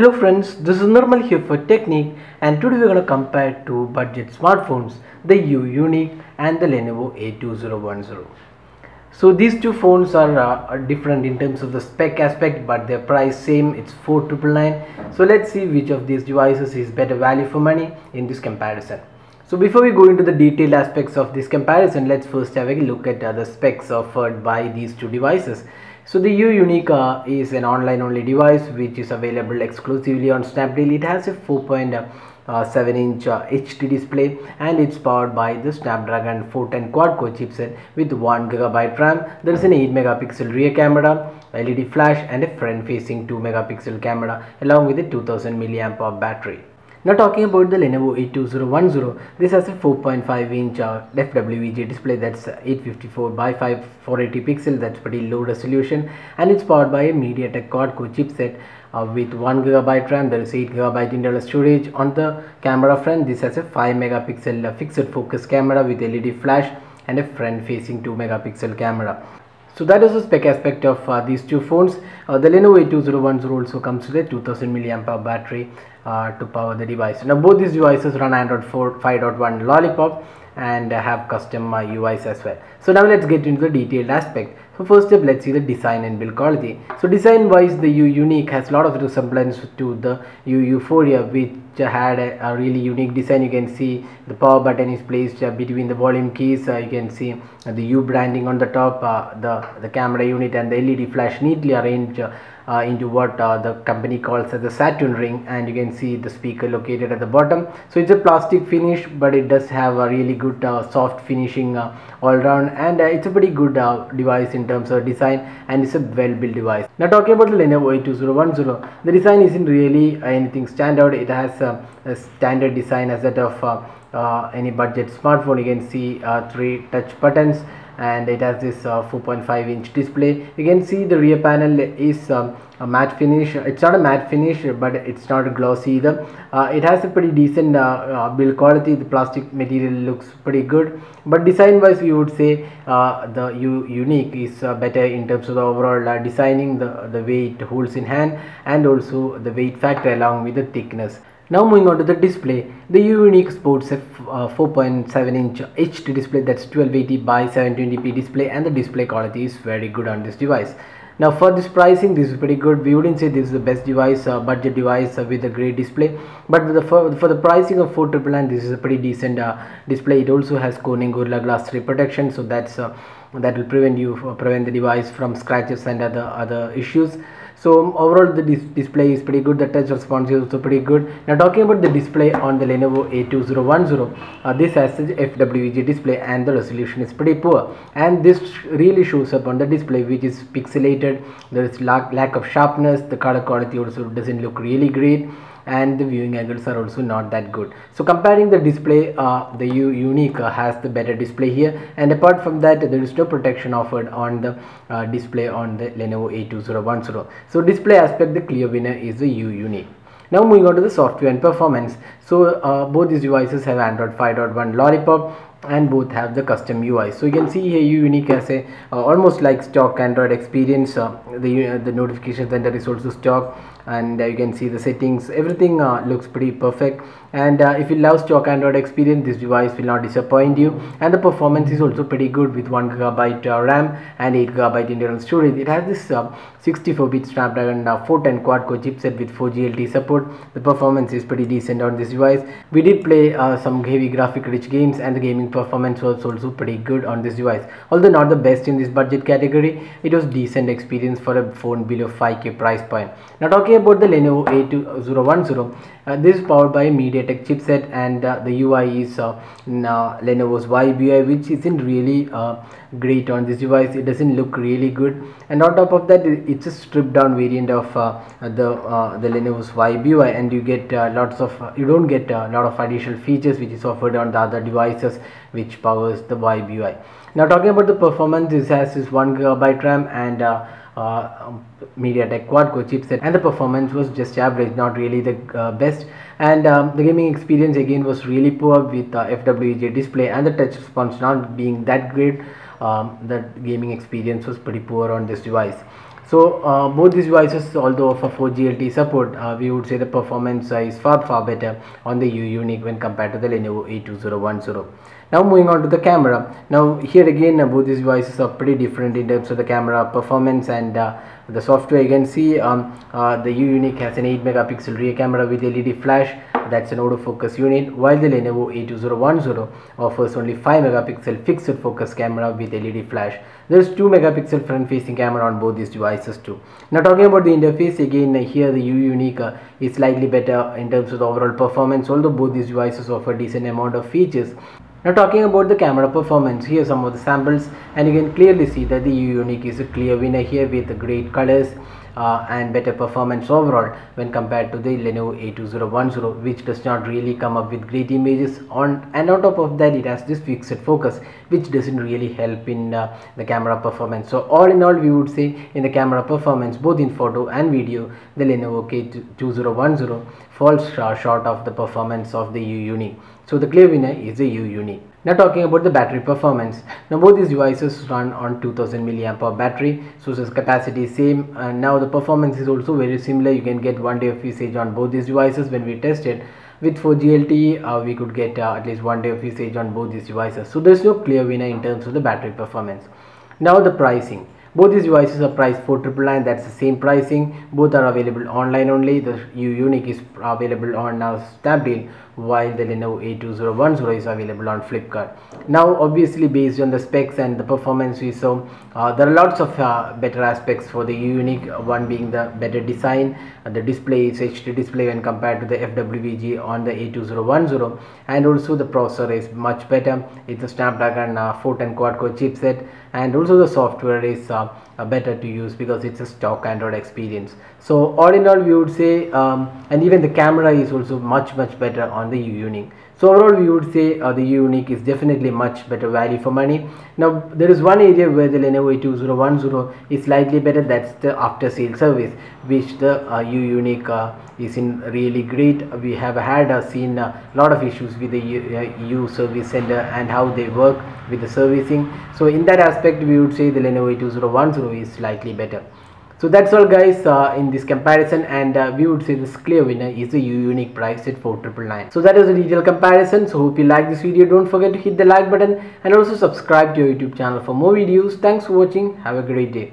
Hello friends, this is Normal here for Technique, and today we're going to compare two budget smartphones, the Yunique and the Lenovo A2010. So these two phones are different in terms of the spec aspect, but their price same, it's 4999. So let's see which of these devices is better value for money in this comparison. So before we go into the detailed aspects of this comparison, let's first have a look at the specs offered by these two devices. So the Yunique is an online only device which is available exclusively on Snapdeal. It has a 4.7-inch HD display and it's powered by the Snapdragon 410 quad-core chipset with 1GB RAM. There is an 8-megapixel rear camera, LED flash and a front-facing 2-megapixel camera along with a 2000 mAh battery. Now talking about the Lenovo A2010, this has a 4.5-inch FWEG display that's 854 by 480 pixel, that's pretty low resolution, and it's powered by a MediaTek quad-core chipset with 1GB RAM. There is 8GB internal storage. On the camera front, this has a 5-megapixel fixed focus camera with LED flash and a front-facing 2-megapixel camera. So that is the spec aspect of these two phones. The Lenovo A2010 also comes with a 2000 mAh battery to power the device. Now both these devices run Android 5.1 Lollipop and have custom UIs as well. So now let's get into the detailed aspect. So first up, let's see the design and build quality. So design wise, the Yunique has a lot of resemblance to the Euphoria, which had a really unique design. You can see the power button is placed between the volume keys. You can see the U branding on the top, the camera unit and the LED flash neatly arranged into what the company calls as the Saturn ring, and you can see the speaker located at the bottom. So it's a plastic finish, but it does have a really good soft finishing all around, and it's a pretty good device in terms of design, and it's a well built device. Now talking about the Lenovo A2010, the design isn't really anything standout. It has a standard design as that of any budget smartphone. You can see 3 touch buttons, and it has this 4.5-inch display. You can see the rear panel is a matte finish. It's not a matte finish, but it's not glossy either. It has a pretty decent build quality. The plastic material looks pretty good, but design wise we would say the Yunique is better in terms of the overall designing, the way it holds in hand, and also the weight factor along with the thickness. Now moving on to the display, the Yunique sports a 4.7-inch HD display that's 1280 by 720p display, and the display quality is very good on this device. Now for this pricing, this is pretty good. We wouldn't say this is the best device, budget device with a great display, but for the pricing of 4999, this is a pretty decent display. It also has Corning Gorilla Glass 3 protection, so that will prevent the device from scratches and other issues. So overall the display is pretty good. The touch response is also pretty good. Now talking about the display on the Lenovo A2010, this has the FWEG display and the resolution is pretty poor, and this really shows up on the display, which is pixelated. There is lack of sharpness. The color quality also doesn't look really great, and the viewing angles are also not that good. So comparing the display, the Yunique has the better display here, and apart from that, there is no protection offered on the display on the Lenovo A2010. So display aspect, the clear winner is the Yunique. Now moving on to the software and performance. So both these devices have Android 5.1 Lollipop, and both have the custom UI. So you can see here Yunique has a almost like stock Android experience. The notification center is also stock, and you can see the settings. Everything looks pretty perfect, and if you love stock Android experience, this device will not disappoint you. And the performance is also pretty good with 1GB RAM and 8GB internal storage. It has this 64-bit Snapdragon 410 quad-core chipset with 4G LTE support. The performance is pretty decent on this device. We did play some heavy graphic rich games, and the gaming performance was also pretty good on this device. Although not the best in this budget category, it was decent experience for a phone below 5K price point. Now talking about the Lenovo A2010, this is powered by a MediaTek chipset, and the UI is Lenovo's Vibe UI, which isn't really great on this device. It doesn't look really good, and on top of that, it's a stripped down variant of the Lenovo's Vibe UI, and you get you don't get a lot of additional features which is offered on the other devices which powers the Vibe UI. Now talking about the performance, this has 1GB RAM and MediaTek quad-core chipset, and the performance was just average, not really the best. And the gaming experience again was really poor with FWEG display and the touch response not being that great. The gaming experience was pretty poor on this device. So both these devices, although offer 4G LTE support, we would say the performance is far better on the Yunique when compared to the Lenovo A2010. Now moving on to the camera. Now here again, both these devices are pretty different in terms of the camera performance and the software. You can see the Yunique has an 8 megapixel rear camera with LED flash. That's an autofocus unit, while the Lenovo A2010 offers only 5 megapixel fixed focus camera with LED flash. There's 2 megapixel front facing camera on both these devices too. Now talking about the interface, again here the Yunique is slightly better in terms of the overall performance, although both these devices offer decent amount of features. Now talking about the camera performance, here are some of the samples, and you can clearly see that the Yunique is a clear winner here with great colors and better performance overall when compared to the Lenovo A2010, which does not really come up with great images and on top of that it has this fixed focus, which doesn't really help in the camera performance. So all in all, we would say in the camera performance, both in photo and video, the Lenovo K2010 falls short of the performance of the Yunique. So the clear winner is the Yunique. Now talking about the battery performance. Now both these devices run on 2000 mAh battery, so its capacity is same, and now the performance is also very similar. You can get 1 day of usage on both these devices. When we tested with 4G LTE, we could get at least 1 day of usage on both these devices. So there's no clear winner in terms of the battery performance. Now the pricing. Both these devices are priced 499. That's the same pricing. Both are available online only. The Yunique is available on Snapdeal, while the Lenovo A2010 is available on Flipkart. Now obviously based on the specs and the performance we saw, there are lots of better aspects for the Yunique, one being the better design. The display is HD display when compared to the FWVG on the A2010, and also the processor is much better. It's a Snapdragon 410 quad-core chipset, and also the software is better to use because it's a stock Android experience. So all in all, we would say and even the camera is also much better on the Yunique. So overall, we would say the Yunique is definitely much better value for money. Now there is one area where the Lenovo A2010 is slightly better. That's the after sale service, which the Yunique is in really great. We have seen a lot of issues with the U service center and how they work with the servicing. So in that aspect, we would say the Lenovo A2010 is slightly better. So that's all guys in this comparison, and we would say this clear winner is the Yunique, price at 4999. So that is a detailed comparison. So hope you like this video. Don't forget to hit the like button and also subscribe to our YouTube channel for more videos. Thanks for watching. Have a great day.